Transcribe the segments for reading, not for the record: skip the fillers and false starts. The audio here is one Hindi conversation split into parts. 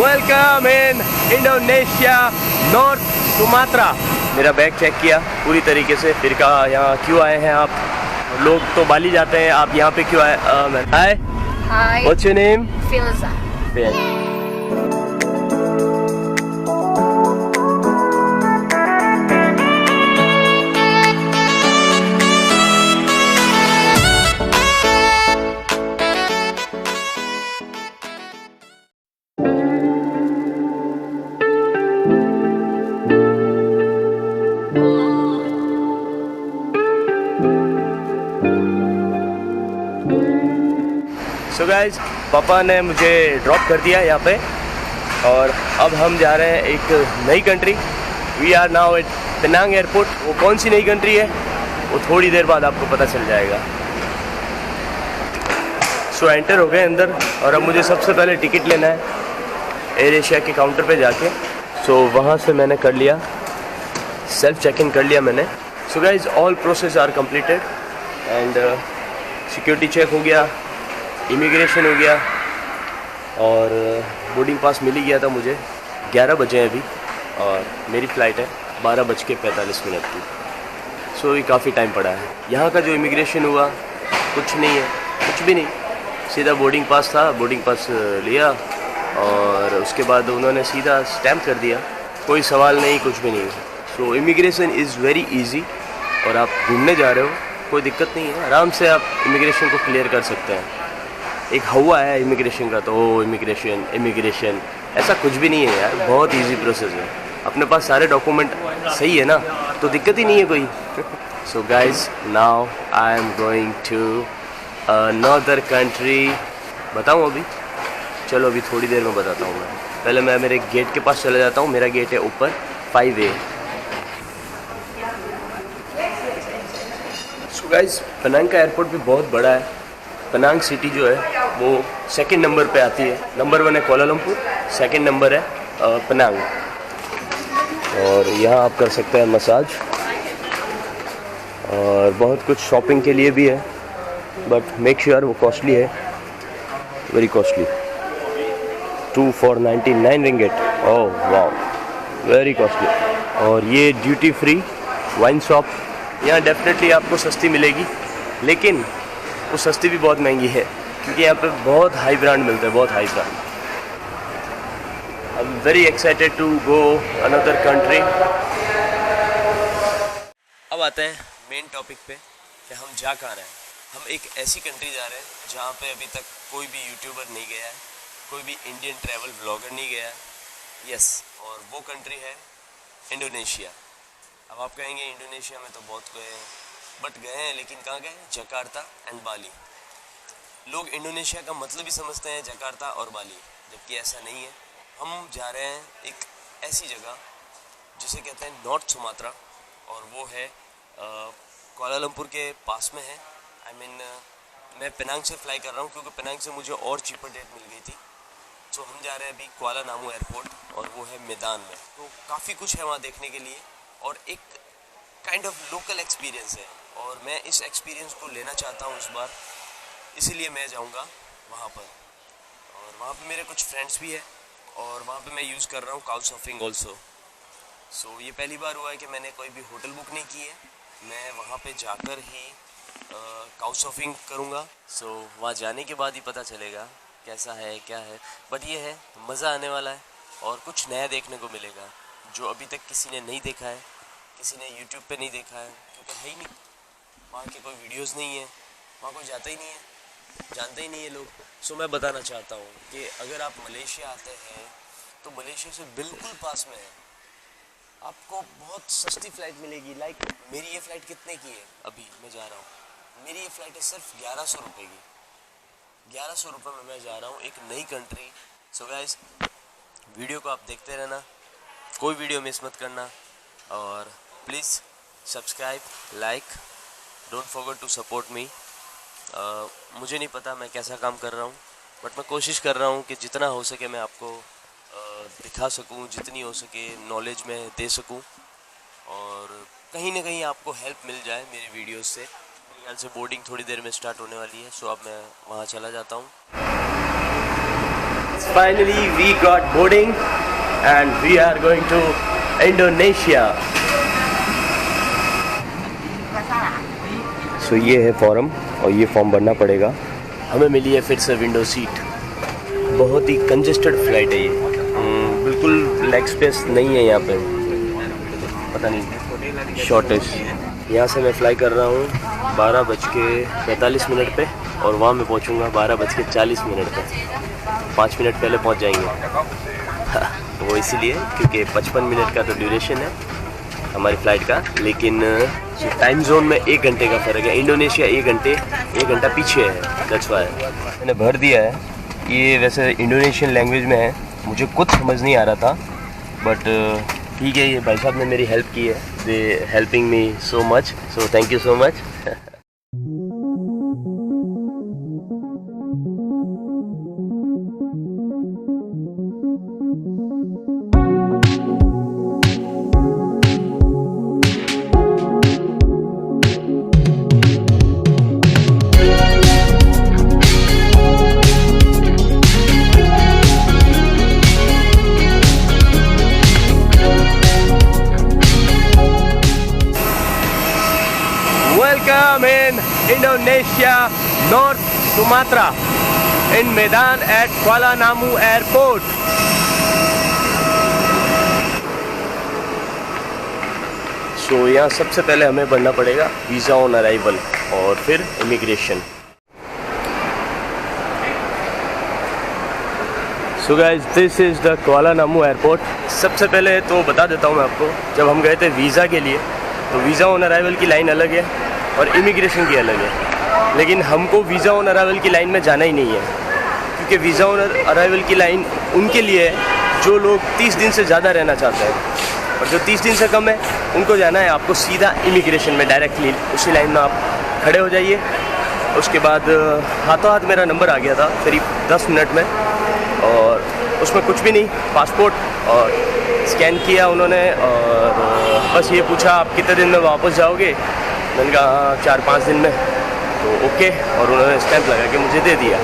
Welcome in Indonesia north Sumatra. मेरा बैग चेक किया पूरी तरीके से, फिर कहा यहाँ क्यों आए हैं आप, लोग तो बाली जाते हैं, आप यहाँ पे क्यों आए? Hi, what's your name? Filza. So guys, पापा ने मुझे ड्रॉप कर दिया यहाँ पे और अब हम जा रहे हैं एक नई country. We are now at Penang airport. वो कौन सी नई कंट्री है वो थोड़ी देर बाद आपको पता चल जाएगा। सो एंटर हो गए अंदर और अब मुझे सबसे पहले टिकट लेना है एयर एशिया के काउंटर पे जाके। सो वहाँ से मैंने कर लिया, सेल्फ चेक इन कर लिया मैंने। So guys, all process are completed and security check हो गया, इमिग्रेशन हो गया और बोर्डिंग पास मिल ही गया था मुझे। 11 बजे हैं अभी और मेरी फ़्लाइट है 12:45 की। सो ये काफ़ी टाइम पड़ा है। यहाँ का जो इमिग्रेशन हुआ कुछ नहीं है, कुछ भी नहीं, सीधा बोर्डिंग पास था, बोर्डिंग पास लिया और उसके बाद उन्होंने सीधा स्टैम्प कर दिया, कोई सवाल नहीं, कुछ भी नहीं। सो इमिग्रेशन इज़ वेरी ईजी और आप घूमने जा रहे हो कोई दिक्कत नहीं है, आराम से आप इमिग्रेशन को क्लियर कर सकते हैं। एक हवा है इमिग्रेशन का, तो इमिग्रेशन ऐसा कुछ भी नहीं है यार, बहुत इजी प्रोसेस है। अपने पास सारे डॉक्यूमेंट सही है ना, तो दिक्कत ही नहीं है कोई। So guys, now I am going to another country. बताऊँ अभी? चलो अभी थोड़ी देर में बताता हूँ मैं। पहले मैं मेरे गेट के पास चला जाता हूँ। मेरा गेट है ऊपर 5A। सो गाइज, पेनांग का एयरपोर्ट भी बहुत बड़ा है। पेनांग सिटी जो है वो सेकंड नंबर पे आती है। नंबर 1 है कोलालमपुर, सेकंड नंबर है पेनांग। और यहाँ आप कर सकते हैं मसाज और बहुत कुछ शॉपिंग के लिए भी है, बट मेक श्योर वो कॉस्टली है, very costly. 2 for 99 ringgit. Oh वाह, वेरी कॉस्टली। और ये ड्यूटी फ्री वाइन शॉप, यहाँ डेफिनेटली आपको सस्ती मिलेगी, लेकिन वो सस्ती भी बहुत महंगी है क्योंकि यहाँ पे बहुत हाई ब्रांड मिलता है, बहुत high brand. I am very excited to go another country. अब आते हैं मेन टॉपिक पे कि हम जा कहाँ रहे हैं। हम एक ऐसी कंट्री जा रहे हैं जहाँ पे अभी तक कोई भी यूट्यूबर नहीं गया है, कोई भी इंडियन ट्रैवल व्लॉगर नहीं गया है। यस, और वो कंट्री है इंडोनेशिया। अब आप कहेंगे इंडोनेशिया में तो बहुत गए हैं, बट गए हैं लेकिन कहाँ गए? जकार्ता एंड बाली। लोग इंडोनेशिया का मतलब ही समझते हैं जकार्ता और बाली, जबकि ऐसा नहीं है। हम जा रहे हैं एक ऐसी जगह जिसे कहते हैं नॉर्थ सुमात्रा, और वो है कोलालमपुर के पास में है। मैं पेनांग से फ्लाई कर रहा हूँ क्योंकि पेनांग से मुझे और चीपर डेट मिल गई थी। तो हम जा रहे हैं अभी कुआला नामू एयरपोर्ट और वो है मैदान में। तो काफ़ी कुछ है वहाँ देखने के लिए और एक काइंड ऑफ लोकल एक्सपीरियंस है और मैं इस एक्सपीरियंस को लेना चाहता हूँ इस बार, इसीलिए मैं जाऊँगा वहाँ पर। और वहाँ पे मेरे कुछ फ्रेंड्स भी हैं और वहाँ पे मैं यूज़ कर रहा हूँ काउच सर्फिंग ऑल्सो। सो ये पहली बार हुआ है कि मैंने कोई भी होटल बुक नहीं की है, मैं वहाँ पे जाकर ही काउच सर्फिंग करूँगा। सो वहाँ जाने के बाद ही पता चलेगा कैसा है क्या है, बट ये है मज़ा आने वाला है और कुछ नया देखने को मिलेगा जो अभी तक किसी ने नहीं देखा है, किसी ने यूट्यूब पे नहीं देखा है, क्योंकि है ही नहीं, वहाँ के कोई वीडियोस नहीं है, वहाँ कोई जाता ही नहीं है, जानते ही नहीं है लोग। सो मैं बताना चाहता हूँ कि अगर आप मलेशिया आते हैं तो मलेशिया से बिल्कुल पास में है, आपको बहुत सस्ती फ़्लाइट मिलेगी। लाइक मेरी ये फ़्लाइट कितने की है, अभी मैं जा रहा हूँ, मेरी ये फ़्लाइट है सिर्फ 1100 रुपये की। 1100 रुपये में मैं जा रहा हूँ एक नई कंट्री। सो गाइस, वीडियो को आप देखते रहना, कोई वीडियो मिस मत करना और please subscribe, like, don't forget to support me. मुझे नहीं पता मैं कैसा काम कर रहा हूँ, बट मैं कोशिश कर रहा हूँ कि जितना हो सके मैं आपको दिखा सकूँ, जितनी हो सके नॉलेज में दे सकूँ और कहीं ना कहीं आपको हेल्प मिल जाए मेरे वीडियोस से। मेरे ख्याल से बोर्डिंग थोड़ी देर में स्टार्ट होने वाली है, सो अब मैं वहाँ चला जाता हूँ। finally we got boarding and we are going to Indonesia. So ये है फॉर्म और ये फॉर्म भरना पड़ेगा। हमें मिली है फिर से विंडो सीट। बहुत ही कंजेस्टेड फ्लाइट है ये, बिल्कुल लेग स्पेस नहीं है यहाँ पे, पता नहीं शॉर्टेज। यहाँ से मैं फ़्लाई कर रहा हूँ 12:45 पे और वहाँ मैं पहुँचूँगा 12:40 पे। 5 मिनट पहले पहुँच जाएंगे। वो इसीलिए क्योंकि 55 मिनट का तो ड्यूरेशन है हमारी फ़्लाइट का, लेकिन टाइम जोन में 1 घंटे का फ़र्क है। इंडोनेशिया 1 घंटा पीछे है, दैट्स व्हाई। मैंने भर दिया है, ये वैसे इंडोनेशियन लैंग्वेज में है, मुझे कुछ समझ नहीं आ रहा था, बट ठीक है। ये भाई साहब ने मेरी हेल्प की है, they helping me so much, so thank you so much. Welcome in Indonesia, North Sumatra, in Medan at Kuala Namu Airport. So यहाँ सबसे पहले हमें भरना पड़ेगा वीज़ा ऑन अराइवल और फिर immigration. So guys, this is the Kuala Namu Airport. सबसे पहले तो बता देता हूँ मैं आपको, जब हम गए थे वीज़ा के लिए तो वीज़ा ऑन अराइवल की लाइन अलग है और इमिग्रेशन की अलग है, लेकिन हमको वीज़ा ऑन अराइवल की लाइन में जाना ही नहीं है, क्योंकि वीज़ा ऑन अराइवल की लाइन उनके लिए है जो लोग 30 दिन से ज़्यादा रहना चाहते हैं, और जो 30 दिन से कम है उनको जाना है आपको सीधा इमिग्रेशन में डायरेक्टली। उसी लाइन में आप खड़े हो जाइए। उसके बाद हाथों हाथ मेरा नंबर आ गया था करीब 10 मिनट में, और उसमें कुछ भी नहीं, पासपोर्ट और स्कैन किया उन्होंने, और बस ये पूछा आप कितने दिन में वापस जाओगे। मैंने कहा हाँ 4-5 दिन में, तो ओके, और उन्होंने स्टैंप लगा के मुझे दे दिया।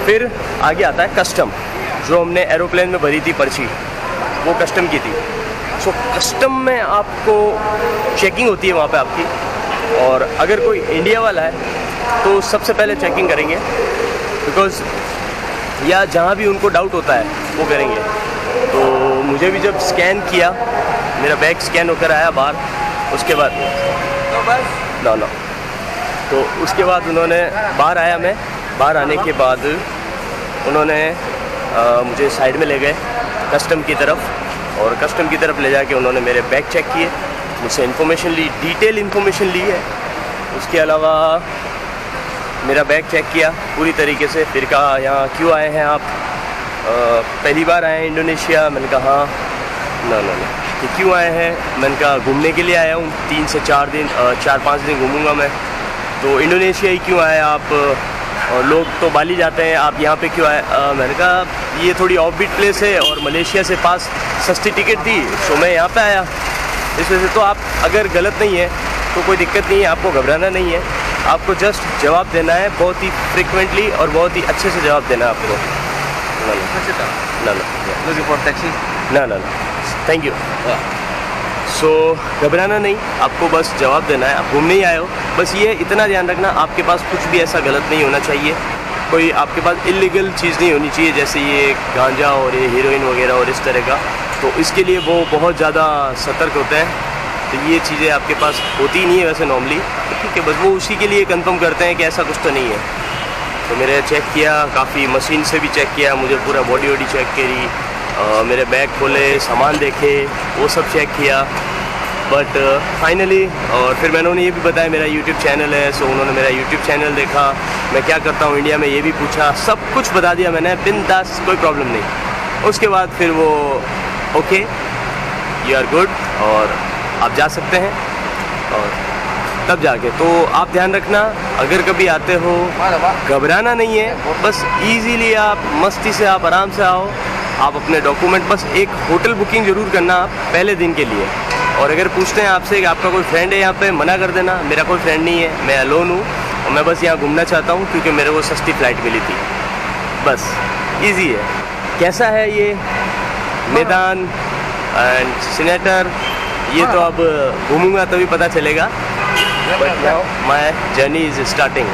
फिर आगे आता है कस्टम, जो हमने एरोप्लेन में भरी थी पर्ची, वो कस्टम की थी। सो कस्टम में आपको चेकिंग होती है वहाँ पे आपकी, और अगर कोई इंडिया वाला है तो सबसे पहले चेकिंग करेंगे, बिकॉज़ या जहाँ भी उनको डाउट होता है वो करेंगे। तो मुझे भी जब स्कैन किया, मेरा बैग स्कैन होकर आया बाहर, उसके बाद ना तो उसके बाद उन्होंने बाहर आया, मैं बाहर आने के बाद उन्होंने मुझे साइड में ले गए कस्टम की तरफ, और कस्टम की तरफ ले जाके उन्होंने मेरे बैग चेक किए, मुझसे इन्फॉर्मेशन ली, डिटेल इन्फॉर्मेशन ली है। उसके अलावा मेरा बैग चेक किया पूरी तरीके से, फिर कहा यहाँ क्यों आए हैं आप, पहली बार आए हैं इंडोनेशिया। मैंने कहा हाँ, ना कि क्यों आए हैं। मैंने कहा घूमने के लिए आया हूँ, 3 से 4 दिन घूमूंगा मैं। तो इंडोनेशिया ही क्यों आए आप, और लोग तो बाली जाते हैं, आप यहाँ पे क्यों आए। मैंने कहा ये थोड़ी ऑफ बीट प्लेस है और मलेशिया से पास सस्ती टिकट थी, तो मैं यहाँ पे आया, इस वजह से। तो आप अगर गलत नहीं है तो कोई दिक्कत नहीं है, आपको घबराना नहीं है, आपको जस्ट जवाब देना है बहुत ही फ्रिक्वेंटली और बहुत ही अच्छे से जवाब देना है आपको। ना थैंक यू। सो घबराना नहीं, आपको बस जवाब देना है। आप घूमने ही आए हो, बस ये इतना ध्यान रखना आपके पास कुछ भी ऐसा गलत नहीं होना चाहिए, कोई आपके पास इलीगल चीज़ नहीं होनी चाहिए, जैसे ये गांजा और ये हीरोइन वगैरह और इस तरह का। तो इसके लिए वो बहुत ज़्यादा सतर्क होते हैं, तो ये चीज़ें आपके पास होती नहीं है वैसे नॉर्मली, ठीक है। बस वो उसी के लिए कंफर्म करते हैं कि ऐसा कुछ तो नहीं है। तो मैंने चेक किया, काफ़ी मशीन से भी चेक किया, मुझे पूरा बॉडी वॉडी चेक करी, मेरे बैग खोले, सामान देखे, वो सब चेक किया। बट फाइनली, और फिर मैंने उन्हें ये भी बताया मेरा यूट्यूब चैनल है, सो उन्होंने मेरा यूट्यूब चैनल देखा, मैं क्या करता हूँ इंडिया में ये भी पूछा, सब कुछ बता दिया मैंने बिंदास, कोई प्रॉब्लम नहीं। उसके बाद फिर वो ओके यू आर गुड और आप जा सकते हैं, और तब जाके तो आप ध्यान रखना, अगर कभी आते हो घबराना नहीं है, बस इजीली आप मस्ती से आप आराम से आओ। आप अपने डॉक्यूमेंट, बस एक होटल बुकिंग ज़रूर करना आप पहले दिन के लिए, और अगर पूछते हैं आपसे कि आपका कोई फ्रेंड है यहाँ पे, मना कर देना मेरा कोई फ्रेंड नहीं है, मैं अलोन हूँ और मैं बस यहाँ घूमना चाहता हूँ क्योंकि मेरे को सस्ती फ़्लाइट मिली थी, बस इजी है। कैसा है ये मैदान एंड सीनेटर, ये तो अब घूमूंगा तभी पता चलेगा। But now my journey is starting.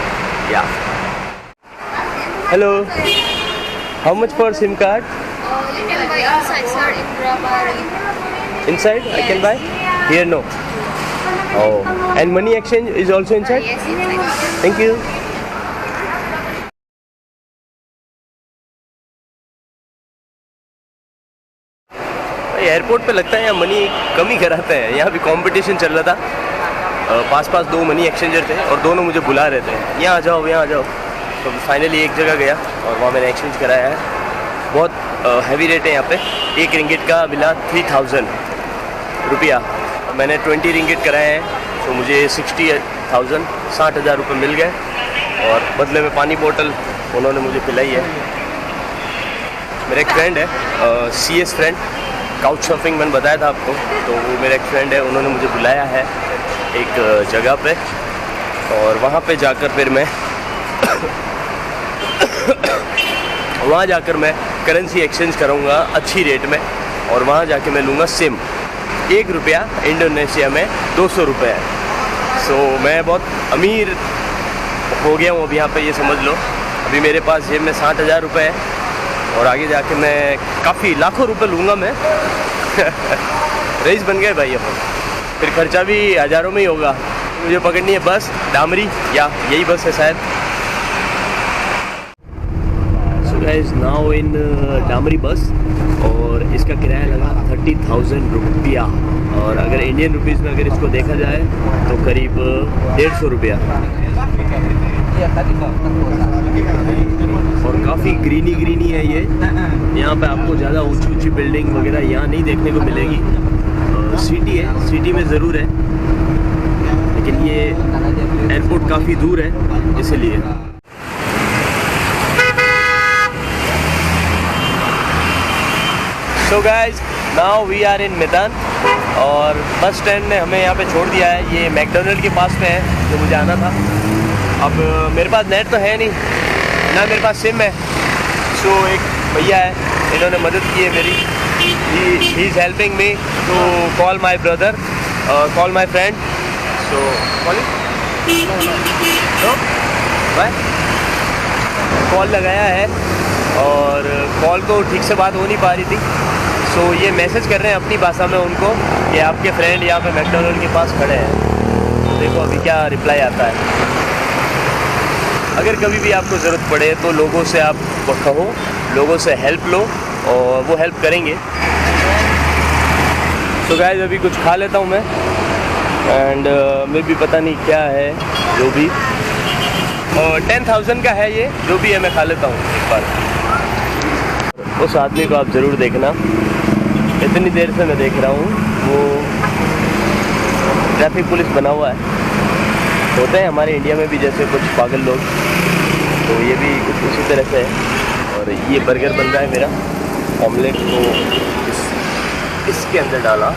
Yeah hello, how much for SIM card? You can buy inside, sir, in Brabari. Inside? I can buy? Here no. Oh, and money exchange is also inside? Yes, inside. Thank you. Airport पे लगता है यहाँ मनी कम ही कराते हैं। यहाँ भी कंपटीशन चल रहा था, पास दो मनी एक्सचेंजर थे और दोनों मुझे बुला रहे थे, यहाँ आ जाओ यहाँ आ जाओ। तो फाइनली एक जगह गया और वहाँ मैंने एक्सचेंज कराया है। बहुत हैवी रेट है यहाँ पे। 1 रिंगिट का मिला 3000 रुपया। मैंने 20 रिंगिट कराए हैं तो मुझे 60,000 रुपये मिल गए और बदले में पानी बोतल उन्होंने मुझे पिलाई है। मेरा एक फ्रेंड है, CS फ्रेंड, काउच सर्फिंग मैंने बताया था आपको, तो वो मेरा एक फ्रेंड है, उन्होंने मुझे बुलाया है एक जगह पे और वहाँ पे जाकर फिर मैं वहाँ जाकर मैं करेंसी एक्सचेंज करूँगा अच्छी रेट में और वहाँ जाके मैं लूँगा सिम। 1 रुपया इंडोनेशिया में 200 रुपये है। सो मैं बहुत अमीर हो गया हूँ अब यहाँ पे, ये समझ लो। अभी मेरे पास जेब में 60,000 रुपये है और आगे जाके मैं काफ़ी लाखों रुपए लूँगा मैं। रईस बन गए भाई अपन। फिर खर्चा भी हज़ारों में ही होगा। मुझे पकड़नी है बस डामरी, या यही बस है शायद। So guys now in Damri बस और इसका किराया लगा 30,000 रुपया और अगर इंडियन रुपीज़ में अगर इसको देखा जाए तो करीब 150 रुपया। और काफ़ी ग्रीनी है ये। यहाँ पे आपको ज़्यादा ऊंची बिल्डिंग वगैरह यहाँ नहीं देखने को मिलेगी। सिटी है, सिटी में ज़रूर है, लेकिन ये एयरपोर्ट काफ़ी दूर है इसलिए। So guys now we are in Medan और बस स्टैंड ने हमें यहाँ पे छोड़ दिया है। ये मैकडोनल्ड के पास में है जो मुझे आना था। अब मेरे पास नेट तो है नहीं ना, मेरे पास सिम है। सो एक भैया है, इन्होंने मदद की है मेरी। He is helping me to call my brother, call my friend. So call लगाया है और कॉल तो ठीक से बात हो नहीं पा रही थी। सो ये मैसेज कर रहे हैं अपनी भाषा में उनको कि आपके फ्रेंड यहाँ पे मैकडोनल्ड के पास खड़े हैं। तो देखो अभी क्या रिप्लाई आता है। अगर कभी भी आपको ज़रूरत पड़े तो लोगों से आप कहो, लोगों से हेल्प लो और वो हेल्प करेंगे। तो गाइस अभी कुछ खा लेता हूँ मैं एंड मैं भी पता नहीं क्या है जो भी। और 10,000 का है ये, जो भी है मैं खा लेता हूँ एक बार। उस आदमी को आप ज़रूर देखना, इतनी देर से मैं देख रहा हूँ। वो ट्रैफिक पुलिस बना हुआ है। होते हैं हमारे इंडिया में भी जैसे कुछ पागल लोग, तो ये भी कुछ उसी तरह से है। और ये बर्गर बन रहा है मेरा। ऑमलेट को इसके अंदर डाला,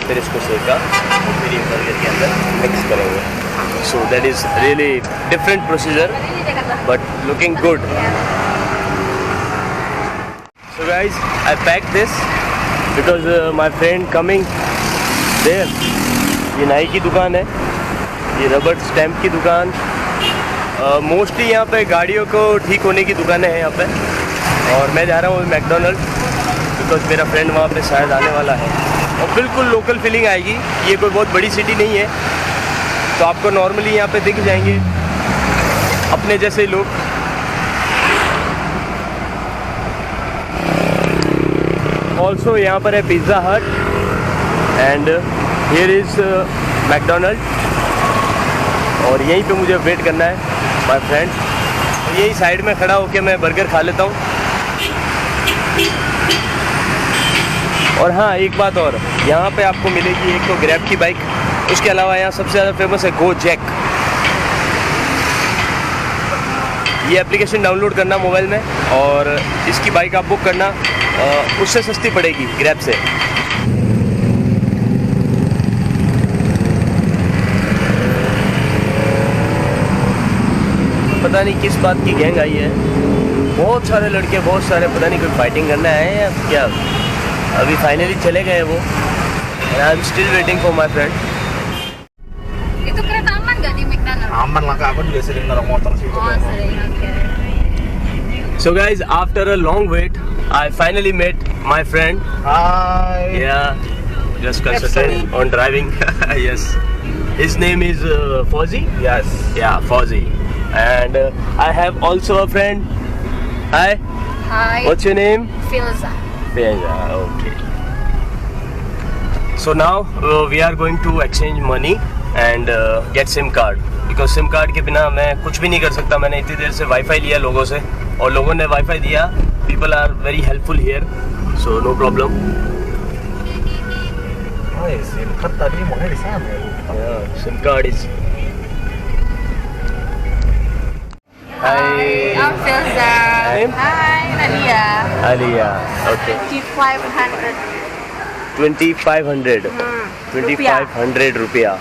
फिर इसको सेका और फिर ये बर्गर के अंदर मिक्स करेंगे। So that is really different procedure but looking good. So guys I pack this because my friend coming there. ये नाई की दुकान है, ये रबर स्टैम्प की दुकान। मोस्टली यहाँ पे गाड़ियों को ठीक होने की दुकानें हैं यहाँ पे। और मैं जा रहा हूँ मैकडोनल्ड बिकॉज मेरा फ्रेंड वहाँ पे शायद आने वाला है। और बिल्कुल लोकल फीलिंग आएगी। ये कोई बहुत बड़ी सिटी नहीं है, तो आपको नॉर्मली यहाँ पे दिख जाएंगे अपने जैसे लोग। ऑल्सो यहाँ पर है पिज़्ज़ा हट एंड हियर इज़ मैकडोनल्ड। और यहीं पे मुझे वेट करना है माय फ्रेंड। तो यही साइड में खड़ा होकर मैं बर्गर खा लेता हूँ। और हाँ एक बात और, यहाँ पे आपको मिलेगी एक तो ग्रैब की बाइक, उसके अलावा यहाँ सबसे ज़्यादा फेमस है गोजैक। ये एप्लीकेशन डाउनलोड करना मोबाइल में और इसकी बाइक आप बुक करना, उससे सस्ती पड़ेगी ग्रैब से। पता नहीं किस बात की गैंग आई है, बहुत सारे लड़के, बहुत सारे, पता नहीं कोई फाइटिंग करना है या क्या। अभी फाइनली चले गए वो, and I'm still waiting for my friend. Itu kereta aman nggak di McDonald? Aman lah Kak, aku juga sering naruh motor situ. Oh, sering. Oke. So guys, after a long wait, I finally met my friend. Hai. Yeah, just concentrating on driving. Yes, his name is Fauzi. Yes. Yeah, Fauzi. And I have also a friend. Hi, Hai. what's your name? Filza. Feza. Okay. So now we are going to exchange money and get SIM card. Because SIM card के बिना मैं कुछ भी नहीं कर सकता. मैंने इतनी देर से वाईफाई लिया लोगों से और लोगों ने वाईफाई दिया. People are very helpful here, so no problem. Oh, SIM card tadi maunya di sana ya. Yeah, SIM card is. Hi. I'm Filza. Name? Hai, Nadia. Alia. Okay. 500. 2500. 2500 रुपया.